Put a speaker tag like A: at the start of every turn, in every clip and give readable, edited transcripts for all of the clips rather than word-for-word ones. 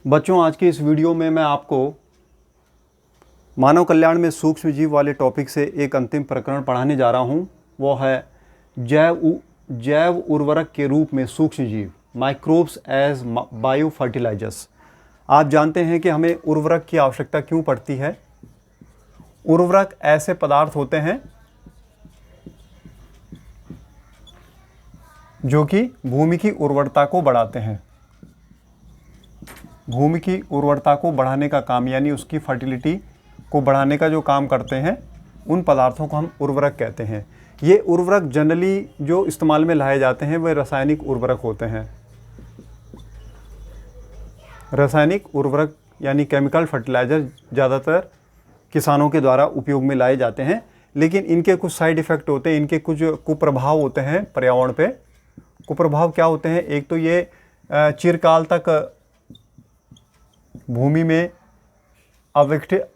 A: बच्चों, आज की इस वीडियो में मैं आपको मानव कल्याण में सूक्ष्म जीव वाले टॉपिक से एक अंतिम प्रकरण पढ़ाने जा रहा हूँ। वो है जैव उर्वरक के रूप में सूक्ष्म जीव, माइक्रोब्स एज बायो फर्टिलाइजर्स। आप जानते हैं कि हमें उर्वरक की आवश्यकता क्यों पड़ती है। उर्वरक ऐसे पदार्थ होते हैं जो कि भूमि की उर्वरता को बढ़ाते हैं। भूमि की उर्वरता को बढ़ाने का काम, यानी उसकी फर्टिलिटी को बढ़ाने का जो काम करते हैं, उन पदार्थों को हम उर्वरक कहते हैं। ये उर्वरक जनरली जो इस्तेमाल में लाए जाते हैं वे रासायनिक उर्वरक होते हैं। रासायनिक उर्वरक यानी केमिकल फर्टिलाइजर ज़्यादातर किसानों के द्वारा उपयोग में लाए जाते हैं, लेकिन इनके कुछ साइड इफ़ेक्ट होते हैं, इनके कुछ कुप्रभाव होते हैं पर्यावरण पे। कुप्रभाव क्या होते हैं? एक तो ये चिरकाल तक भूमि में अविघटित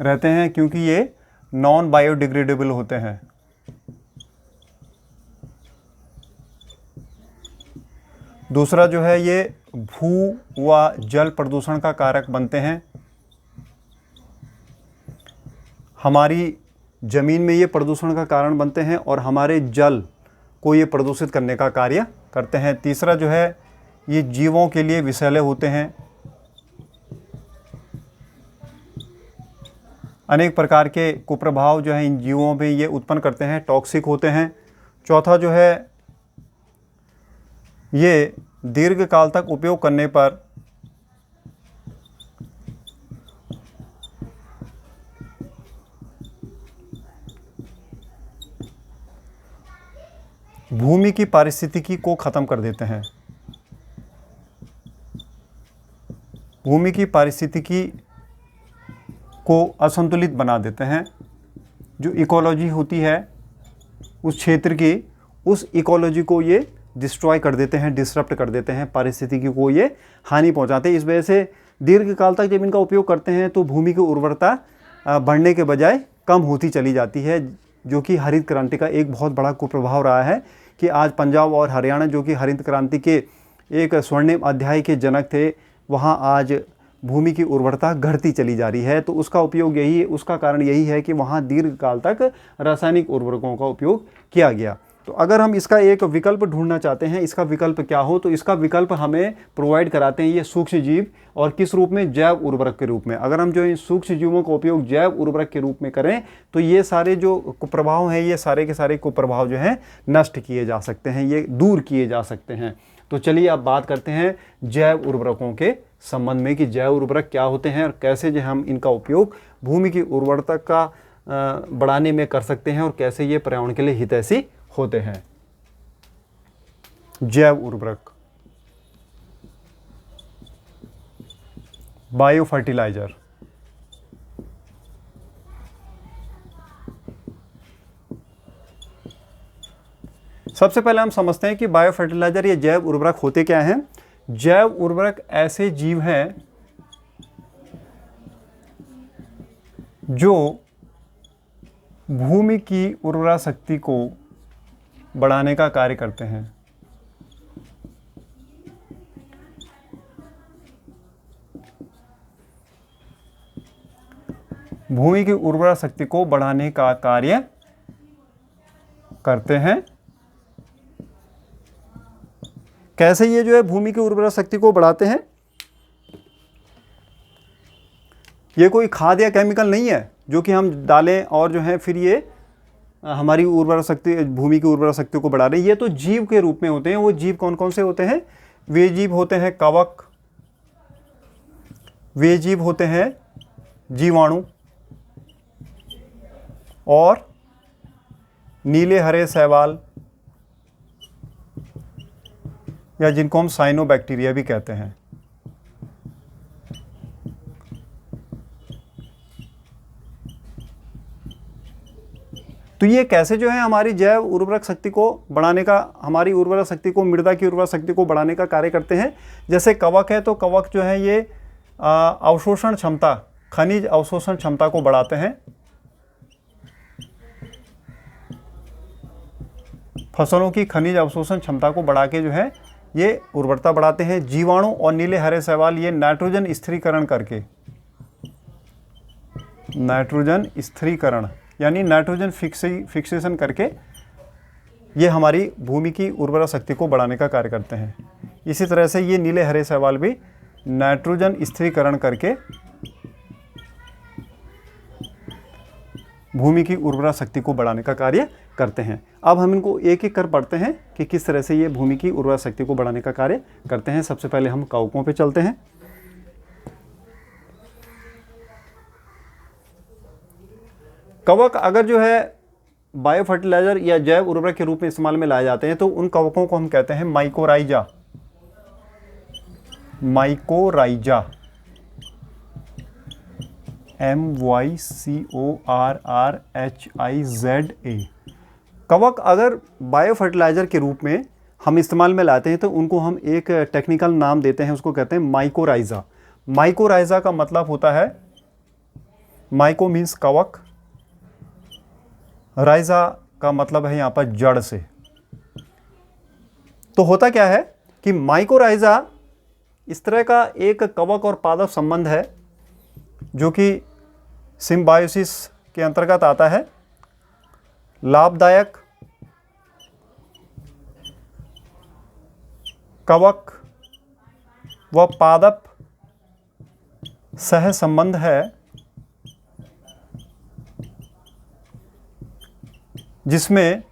A: रहते हैं, क्योंकि ये नॉन बायोडिग्रेडेबल होते हैं। दूसरा जो है, ये भू व जल प्रदूषण का कारक बनते हैं। हमारी ज़मीन में ये प्रदूषण का कारण बनते हैं और हमारे जल को ये प्रदूषित करने का कार्य करते हैं। तीसरा जो है, ये जीवों के लिए विषैले होते हैं, अनेक प्रकार के कुप्रभाव जो है इन जीवों पे ये उत्पन्न करते हैं, टॉक्सिक होते हैं। चौथा जो है, ये दीर्घकाल तक उपयोग करने पर भूमि की पारिस्थितिकी को ख़त्म कर देते हैं। भूमि की पारिस्थितिकी को असंतुलित बना देते हैं। जो इकोलॉजी होती है उस क्षेत्र की, उस इकोलॉजी को ये डिस्ट्रॉय कर देते हैं, डिसरप्ट कर देते हैं, पारिस्थितिकी को ये हानि पहुंचाते हैं। इस वजह से दीर्घकाल तक जब इनका उपयोग करते हैं तो भूमि की उर्वरता बढ़ने के बजाय कम होती चली जाती है, जो कि हरित क्रांति का एक बहुत बड़ा कुप्रभाव रहा है कि आज पंजाब और हरियाणा, जो कि हरित क्रांति के एक स्वर्णिम अध्याय के जनक थे, वहाँ आज भूमि की उर्वरता घटती चली जा रही है। तो उसका कारण यही है कि वहाँ दीर्घकाल तक रासायनिक उर्वरकों का उपयोग किया गया। तो अगर हम इसका एक विकल्प ढूंढना चाहते हैं, इसका विकल्प क्या हो, तो इसका विकल्प हमें प्रोवाइड कराते हैं ये सूक्ष्म जीव। और किस रूप में? जैव उर्वरक के रूप में। अगर हम जो इन सूक्ष्म जीवों का उपयोग जैव उर्वरक के रूप में करें तो ये सारे जो कुप्रभाव हैं, ये सारे के सारे कुप्रभाव जो हैं नष्ट किए जा सकते हैं, ये दूर किए जा सकते हैं। तो चलिए अब बात करते हैं जैव उर्वरकों के संबंध में कि जैव उर्वरक क्या होते हैं और कैसे जो हम इनका उपयोग भूमि की उर्वरता का बढ़ाने में कर सकते हैं और कैसे ये पर्यावरण के लिए हितैषी होते हैं। जैव उर्वरक, बायो फर्टिलाइजर। सबसे पहले हम समझते हैं कि बायो फर्टिलाइजर या जैव उर्वरक होते क्या हैं। जैव उर्वरक ऐसे जीव हैं जो भूमि की उर्वरा शक्ति को बढ़ाने का कार्य करते हैं। भूमि की उर्वरा शक्ति को बढ़ाने का कार्य करते हैं। कैसे ये जो है भूमि की उर्वरा शक्ति को बढ़ाते हैं? ये कोई खाद या केमिकल नहीं है जो कि हम डालें और जो है फिर ये हमारी उर्वरा शक्ति, भूमि की उर्वरा शक्ति को बढ़ा रहे हैं। ये तो जीव के रूप में होते हैं। वो जीव कौन कौन से होते हैं? वे जीव होते हैं कवक, वे जीव होते हैं जीवाणु, और नीले हरे शैवाल, या जिनको हम साइनोबैक्टीरिया भी कहते हैं। तो ये कैसे जो है हमारी जैव उर्वरक शक्ति को बढ़ाने का, हमारी उर्वरक शक्ति को, मृदा की उर्वरक शक्ति को बढ़ाने का कार्य करते हैं। जैसे कवक है, तो कवक जो है ये अवशोषण क्षमता, खनिज अवशोषण क्षमता को बढ़ाते हैं। फसलों की खनिज अवशोषण क्षमता को बढ़ा के जो है ये उर्वरता बढ़ाते हैं। जीवाणु और नीले हरे शैवाल ये नाइट्रोजन स्थिरीकरण करके, नाइट्रोजन स्थिरीकरण यानी नाइट्रोजन फिक्सेशन करके ये हमारी भूमि की उर्वरा शक्ति को बढ़ाने का कार्य करते हैं। इसी तरह से ये नीले हरे शैवाल भी नाइट्रोजन स्थिरीकरण करके भूमि की उर्वरा शक्ति को बढ़ाने का कार्य करते हैं। अब हम इनको एक एक कर पढ़ते हैं कि किस तरह से ये भूमि की उर्वरा शक्ति को बढ़ाने का कार्य करते हैं। सबसे पहले हम कवकों पे चलते हैं। कवक अगर जो है बायो फर्टिलाइजर या जैव उर्वरक के रूप में इस्तेमाल में लाए जाते हैं तो उन कवकों को हम कहते हैं माइकोराइजा। Mycorrhiza, MYCORRHIZA। कवक अगर बायो फर्टिलाइजर के रूप में हम इस्तेमाल में लाते हैं तो उनको हम एक टेक्निकल नाम देते हैं, उसको कहते हैं माइकोराइजा। माइकोराइजा का मतलब होता है, माइको मीन्स कवक, राइजा का मतलब है यहाँ पर जड़ से। तो होता क्या है कि माइकोराइजा इस तरह का एक कवक और पादप संबंध है जो कि सिम्बायोसिस के अंतर्गत आता है। लाभदायक कवक व पादप सह संबंध है जिसमें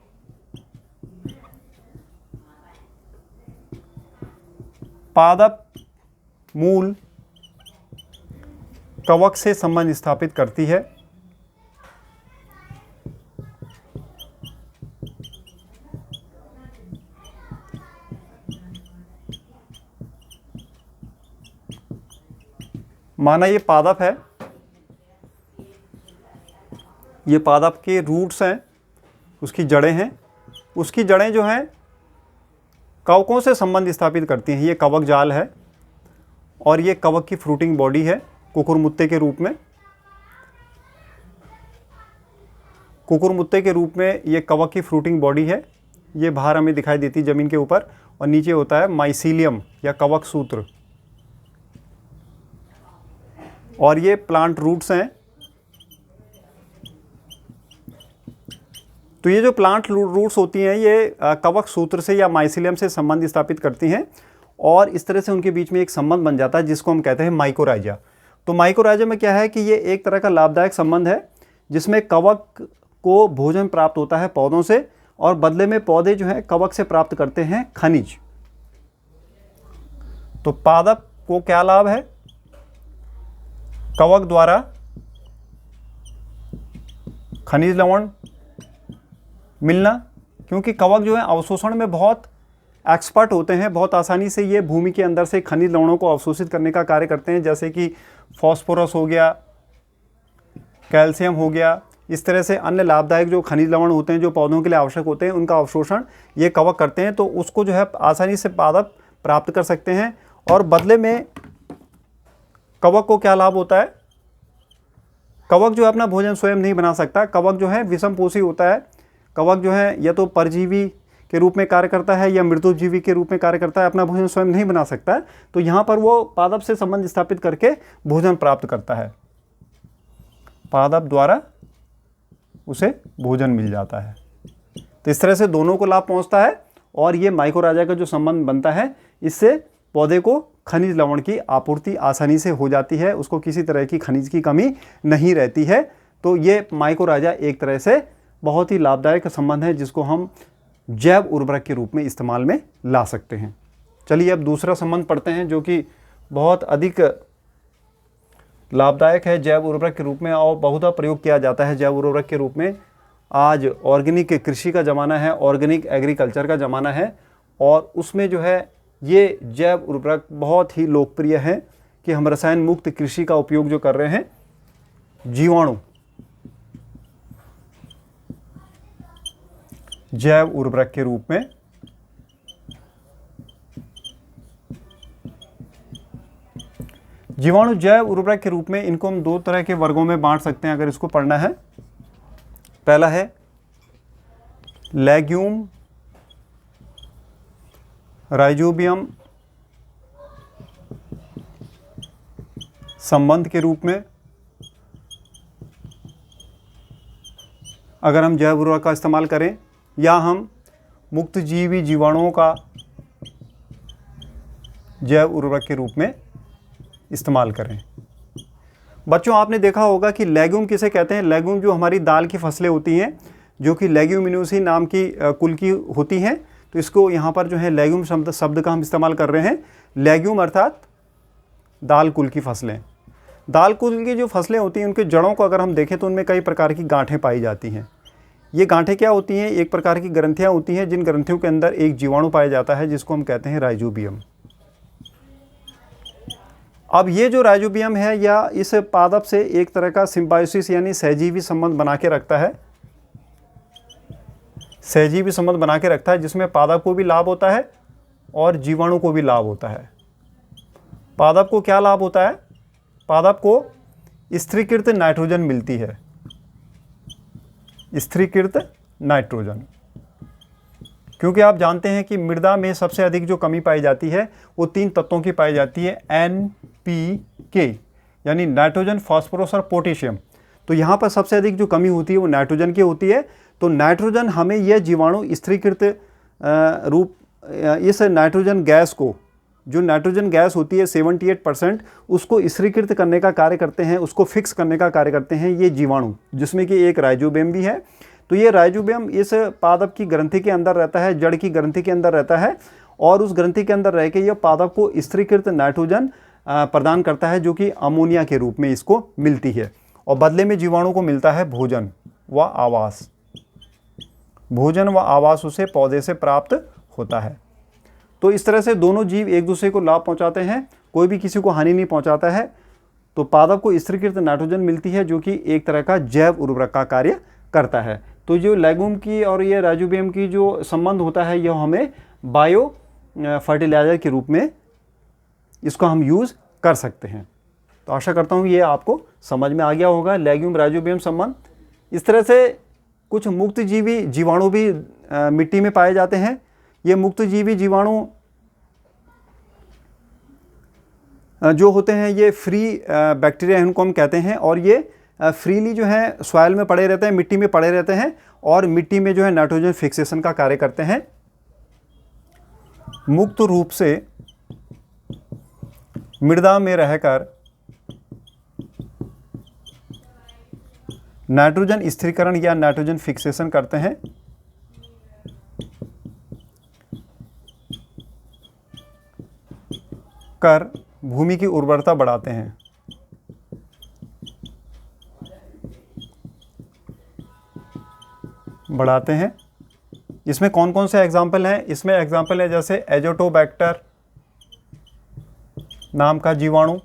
A: पादप मूल कवक से संबंध स्थापित करती है। माना ये पादप है, ये पादप के रूट्स हैं, उसकी जड़ें हैं, उसकी जड़ें जो हैं कवकों से संबंध स्थापित करती हैं। ये कवक जाल है और ये कवक की फ्रूटिंग बॉडी है कुकुरमुत्ते के रूप में। कुकुरमुत्ते के रूप में ये कवक की फ्रूटिंग बॉडी है। ये बाहर हमें दिखाई देती है ज़मीन के ऊपर, और नीचे होता है माइसीलियम या कवक सूत्र, और ये प्लांट रूट्स हैं। तो ये जो प्लांट रूट्स होती हैं ये कवक सूत्र से या माइसीलियम से संबंध स्थापित करती हैं, और इस तरह से उनके बीच में एक संबंध बन जाता है जिसको हम कहते हैं माइकोराइजा। तो माइकोराइजा में क्या है कि ये एक तरह का लाभदायक संबंध है जिसमें कवक को भोजन प्राप्त होता है पौधों से, और बदले में पौधे जो है कवक से प्राप्त करते हैं खनिज। तो पादप को क्या लाभ है? कवक द्वारा खनिज लवण मिलना, क्योंकि कवक जो है अवशोषण में बहुत एक्सपर्ट होते हैं, बहुत आसानी से ये भूमि के अंदर से खनिज लवणों को अवशोषित करने का कार्य करते हैं, जैसे कि फास्फोरस हो गया, कैल्शियम हो गया। इस तरह से अन्य लाभदायक जो खनिज लवण होते हैं जो पौधों के लिए आवश्यक होते हैं, उनका अवशोषण ये कवक करते हैं। तो उसको जो है आसानी से पादप प्राप्त कर सकते हैं, और बदले में कवक को क्या लाभ होता है? कवक जो है अपना भोजन स्वयं नहीं बना सकता। कवक जो है विषमपोषी होता है। कवक जो है या तो परजीवी के रूप में कार्य करता है या मृदुजीवी के रूप में कार्य करता है, अपना भोजन स्वयं नहीं बना सकता है। तो यहाँ पर वो पादप से संबंध स्थापित करके भोजन प्राप्त करता है, पादप द्वारा उसे भोजन मिल जाता है। तो इस तरह से दोनों को लाभ पहुँचता है, और ये माइकोराइजा का जो संबंध बनता है इससे पौधे को खनिज लवण की आपूर्ति आसानी से हो जाती है, उसको किसी तरह की खनिज की कमी नहीं रहती है। तो ये माइकोराइजा एक तरह से बहुत ही लाभदायक संबंध है जिसको हम जैव उर्वरक के रूप में इस्तेमाल में ला सकते हैं। चलिए अब दूसरा संबंध पढ़ते हैं जो कि बहुत अधिक लाभदायक है जैव उर्वरक के रूप में, और बहुधा प्रयोग किया जाता है जैव उर्वरक के रूप में। आज ऑर्गेनिक कृषि का ज़माना है, ऑर्गेनिक एग्रीकल्चर का ज़माना है, और उसमें जो है ये जैव उर्वरक बहुत ही लोकप्रिय है कि हम रसायन मुक्त कृषि का उपयोग जो कर रहे हैं। जीवाणु जैव उर्वरक के रूप में जीवाणु जैव उर्वरक के रूप में इनको हम दो तरह के वर्गों में बांट सकते हैं अगर इसको पढ़ना है। पहला है लेग्यूम राइजोबियम संबंध के रूप में अगर हम जैव उर्वरक का इस्तेमाल करें या हम मुक्तजीवी जीवाणुओं का जैव उर्वरक के रूप में इस्तेमाल करें। बच्चों, आपने देखा होगा कि लेग्यूम किसे कहते हैं। लेग्यूम जो हमारी दाल की फसलें होती हैं, जो कि लेग्यूमिनोसी नाम की कुल की होती हैं, तो इसको यहाँ पर जो है लेग्यूम शब्द का हम इस्तेमाल कर रहे हैं। लेग्यूम अर्थात दाल कुल की फसलें। दाल कुल की जो फसलें होती हैं, उनके जड़ों को अगर हम देखें तो उनमें कई प्रकार की गांठें पाई जाती हैं। ये गांठें क्या होती हैं? एक प्रकार की ग्रंथियाँ होती हैं, जिन ग्रंथियों के अंदर एक जीवाणु पाया जाता है जिसको हम कहते हैं राइजोबियम। अब ये जो राइजोबियम है या इस पादप से एक तरह का सिम्बायोसिस यानी सहजीवी संबंध बना के रखता है, सहजीवी संबंध बना के रखता है, जिसमें पादप को भी लाभ होता है और जीवाणु को भी लाभ होता है। पादप को क्या लाभ होता है? पादप को स्थिरीकृत नाइट्रोजन मिलती है, स्थिरीकृत नाइट्रोजन। क्योंकि आप जानते हैं कि मृदा में सबसे अधिक जो कमी पाई जाती है वो 3 तत्वों की पाई जाती है, NPK यानी नाइट्रोजन, फास्फोरस और पोटेशियम। तो यहाँ पर सबसे अधिक जो कमी होती है वो नाइट्रोजन की होती है। तो नाइट्रोजन हमें यह जीवाणु स्थिरीकृत रूप, इस नाइट्रोजन गैस को, जो नाइट्रोजन गैस होती है 78%, उसको स्थिरीकृत करने का कार्य करते हैं, उसको फिक्स करने का कार्य करते हैं ये जीवाणु, जिसमें कि एक राइजोबियम भी है। तो ये राइजोबियम इस पादप की ग्रंथि के अंदर रहता है, जड़ की ग्रंथि के अंदर रहता है, और उस ग्रंथि के अंदर रह के यह पादप को स्थिरीकृत नाइट्रोजन प्रदान करता है, जो कि अमोनिया के रूप में इसको मिलती है। और बदले में जीवाणु को मिलता है भोजन व आवास। भोजन व आवास उसे पौधे से प्राप्त होता है। तो इस तरह से दोनों जीव एक दूसरे को लाभ पहुंचाते हैं, कोई भी किसी को हानि नहीं पहुंचाता है। तो पादप को स्थिरीकृत नाइट्रोजन मिलती है, जो कि एक तरह का जैव उर्वरक का कार्य करता है। तो जो लेग्यूम की और ये राइजोबियम की जो संबंध होता है, यह हमें बायो फर्टिलाइजर के रूप में इसको हम यूज़ कर सकते हैं। तो आशा करता हूँ ये आपको समझ में आ गया होगा, लेग्यूम राइजोबियम संबंध। इस तरह से कुछ मुक्तजीवी जीवाणु भी मिट्टी में पाए जाते हैं। ये मुक्तजीवी जीवाणु जो होते हैं ये फ्री बैक्टीरिया इनको हम कहते हैं, और ये फ्रीली जो है सॉइल में पड़े रहते हैं, मिट्टी में पड़े रहते हैं, और मिट्टी में जो है नाइट्रोजन फिक्सेशन का कार्य करते हैं। मुक्त रूप से मृदा में रहकर नाइट्रोजन स्थिरीकरण या नाइट्रोजन फिक्सेशन करते हैं। कर भूमि की उर्वरता बढ़ाते हैं। इसमें कौन कौन से एग्जाम्पल हैं? इसमें एग्जाम्पल है जैसे एजोटोबैक्टर नाम का जीवाणु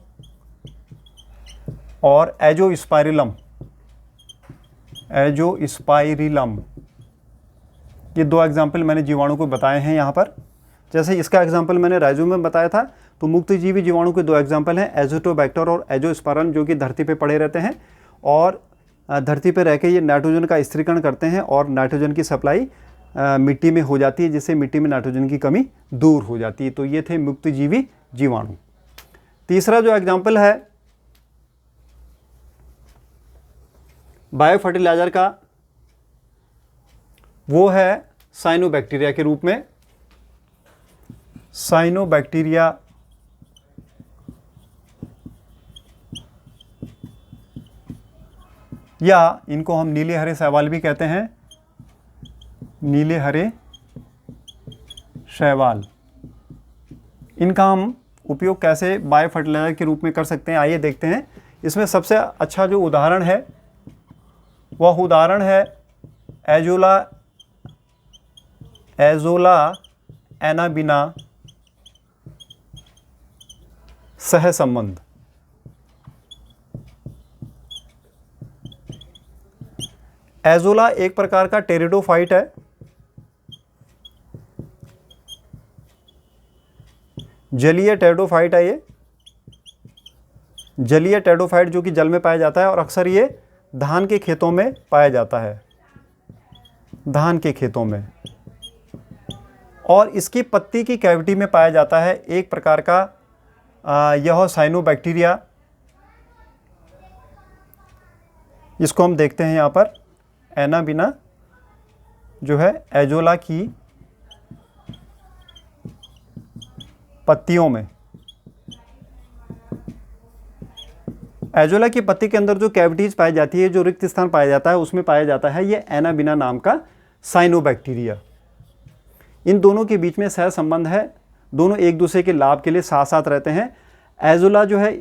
A: और एजोस्पाइरिलम। ये 2 एग्जाम्पल मैंने जीवाणु को बताए हैं यहाँ पर। जैसे इसका एग्जाम्पल मैंने राइजोबियम में बताया था, तो मुक्तजीवी जीवाणु के 2 एग्जाम्पल हैं, एजोटोबैक्टर और एजोस्पाइरिलम, जो कि धरती पे पड़े रहते हैं और धरती पे रह के ये नाइट्रोजन का स्थिरीकरण करते हैं और नाइट्रोजन की सप्लाई मिट्टी में हो जाती है, जिससे मिट्टी में नाइट्रोजन की कमी दूर हो जाती है। तो ये थे मुक्तजीवी जीवाणु। तीसरा जो एग्जाम्पल है बायो फर्टिलाइजर का, वो है साइनोबैक्टीरिया के रूप में। साइनोबैक्टीरिया या इनको हम नीले हरे शैवाल भी कहते हैं, नीले हरे शैवाल। इनका हम उपयोग कैसे बायो फर्टिलाइजर के रूप में कर सकते हैं, आइए देखते हैं। इसमें सबसे अच्छा जो उदाहरण है वह उदाहरण है एजोला एनाबिना सहसंबंध। एजोला एक प्रकार का टेरिडोफाइट है। जलीय टेरिडोफाइट है ये, जलीय टेरिडोफाइट जो कि जल में पाया जाता है, और अक्सर ये धान के खेतों में पाया जाता है, धान के खेतों में। और इसकी पत्ती की कैविटी में पाया जाता है एक प्रकार का यह साइनोबैक्टीरिया। इसको हम देखते हैं यहाँ पर एनाबिना जो है एजोला की पत्तियों में, एजोला की पत्ती के अंदर जो कैविटीज पाई जाती है, जो रिक्त स्थान पाया जाता है, उसमें पाया जाता है ये एनाबिना नाम का साइनोबैक्टीरिया। इन दोनों के बीच में सह संबंध है, दोनों एक दूसरे के लाभ के लिए साथ साथ रहते हैं। एजोला जो है,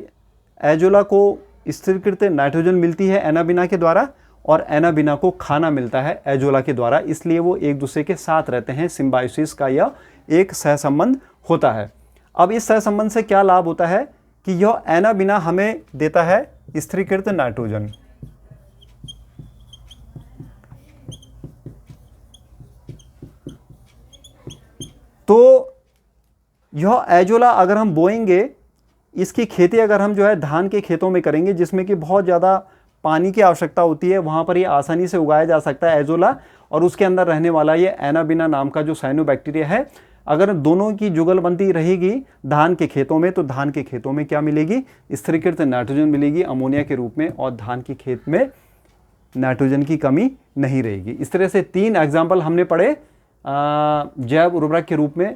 A: एजोला को स्थिरीकृत नाइट्रोजन मिलती है एनाबिना के द्वारा और एनाबिना को खाना मिलता है एजोला के द्वारा, इसलिए वो एक दूसरे के साथ रहते हैं। सिम्बायोसिस का यह एक सहसंबंध होता है। अब इस सहसंबंध से क्या लाभ होता है कि यह एनाबिना हमें देता है स्थिरीकृत नाइट्रोजन। तो यह एजोला अगर हम बोएंगे, इसकी खेती अगर हम जो है धान के खेतों में करेंगे जिसमें कि बहुत ज़्यादा पानी की आवश्यकता होती है, वहाँ पर ये आसानी से उगाया जा सकता है एजोला, और उसके अंदर रहने वाला ये एनाबिना नाम का जो साइनोबैक्टीरिया है। अगर दोनों की जुगलबंदी रहेगी धान के खेतों में, तो धान के खेतों में क्या मिलेगी? स्थिरीकृत नाइट्रोजन मिलेगी अमोनिया के रूप में, और धान के खेत में नाइट्रोजन की कमी नहीं रहेगी। इस तरह से 3 एग्जाम्पल हमने पढ़े जैव उर्वरक के रूप में।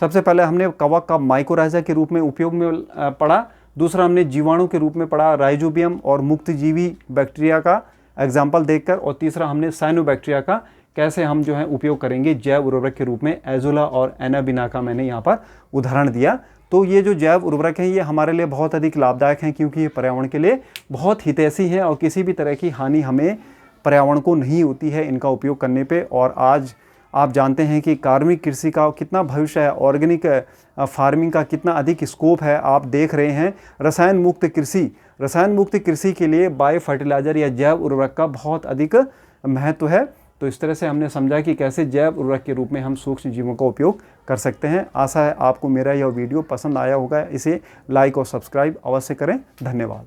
A: सबसे पहले हमने कवक का माइकोराइजा के रूप में उपयोग में पढ़ा, दूसरा हमने जीवाणु के रूप में पढ़ा राइजोबियम और मुक्तजीवी बैक्टीरिया का एग्जाम्पल देखकर, और तीसरा हमने साइनोबैक्टीरिया का कैसे हम जो है उपयोग करेंगे जैव उर्वरक के रूप में। एजोला और एनाबिना का मैंने यहाँ पर उदाहरण दिया। तो ये जो जैव उर्वरक हैं ये हमारे लिए बहुत अधिक लाभदायक हैं, क्योंकि ये पर्यावरण के लिए बहुत हितैषी हैं और किसी भी तरह की हानि हमें पर्यावरण को नहीं होती है इनका उपयोग करने पे। और आज आप जानते हैं कि कार्बनिक कृषि का कितना भविष्य है, ऑर्गेनिक फार्मिंग का कितना अधिक स्कोप है। आप देख रहे हैं रसायन मुक्त कृषि के लिए बायो फर्टिलाइज़र या जैव उर्वरक का बहुत अधिक महत्व है। तो इस तरह से हमने समझा कि कैसे जैव उर्वरक के रूप में हम सूक्ष्म जीवों का उपयोग कर सकते हैं। आशा है आपको मेरा यह वीडियो पसंद आया होगा। इसे लाइक और सब्सक्राइब अवश्य करें। धन्यवाद।